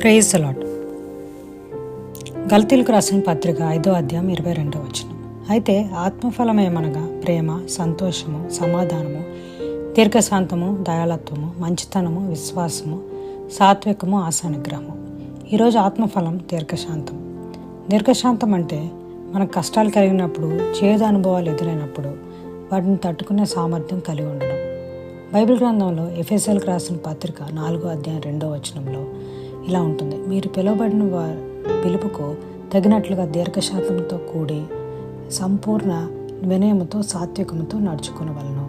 Praise the lord. గలతీయులకు రాసిన పత్రిక 5వ అధ్యాయం 22వ వచనం. అయితే ఆత్మఫలమేమనగా ప్రేమ, సంతోషము, సమాధానము, దీర్ఘశాంతము, దయాళత్వము, మంచితనము, విశ్వాసము, సాత్వికము, ఆశానిగ్రహము. ఈరోజు ఆత్మఫలం దీర్ఘశాంతం. దీర్ఘశాంతం అంటే మనకు కష్టాలు కలిగినప్పుడు, చేదు అనుభవాలు ఎదురైనప్పుడు వాటిని తట్టుకునే సామర్థ్యం కలిగి ఉండడం. బైబిల్ గ్రంథంలో ఎఫెసీయులకు రాసిన పత్రిక 4వ అధ్యాయం 2వ వచనంలో ఇలా ఉంటుంది: మీరు పిలువబడిన పిలుపుకు తగినట్లుగా దీర్ఘశాంతంతో కూడి సంపూర్ణ వినయముతో సాత్వికముతో నడుచుకునవలెను.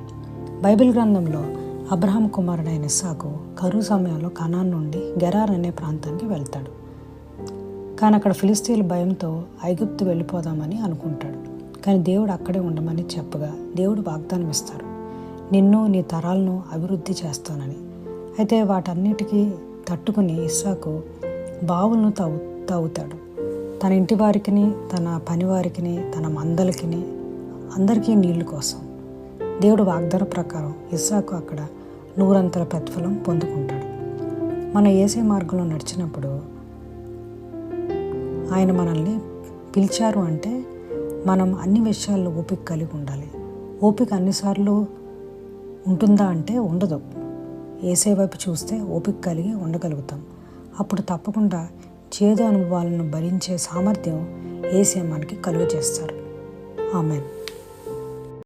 బైబిల్ గ్రంథంలో అబ్రహాం కుమారుడైన ఇస్సాకు కరువు సమయంలో కనాన్ నుండి గెరార్ అనే ప్రాంతానికి వెళ్తాడు. కానీ అక్కడ ఫిలిస్తీన్ల భయంతో ఐగుప్తు వెళ్ళిపోదామని అనుకుంటాడు. కానీ దేవుడు అక్కడే ఉండమని చెప్పగా దేవుడు వాగ్దానం ఇస్తారు: నిన్ను, నీ తరాలను అభివృద్ధి చేస్తానని. అయితే వాటన్నిటికీ తట్టుకుని ఇస్సాకు బావులను తవ్వుతాడు. తన ఇంటి వారికి, తన పని వారికి, తన మందలకి, అందరికీ నీళ్ల కోసం. దేవుడు వాగ్దాన ప్రకారం ఇస్సాకు అక్కడ 100 ప్రతిఫలం పొందుకుంటాడు. మన యేసే మార్గంలో నడిచినప్పుడు ఆయన మనల్ని పిలిచారు అంటే మనం అన్ని విషయాల్లో ఓపిక కలిగి ఉండాలి. ఓపిక అన్నిసార్లు ఉంటుందా అంటే ఉండదు. యేసే వైపు చూస్తే ఓపిక కలిగి ఉండగలుగుతాం. అప్పుడు తప్పకుండా చేదు అనుభవాలను భరించే సామర్థ్యం యేసే మనకి కలుగజేస్తారు. ఆమేన్.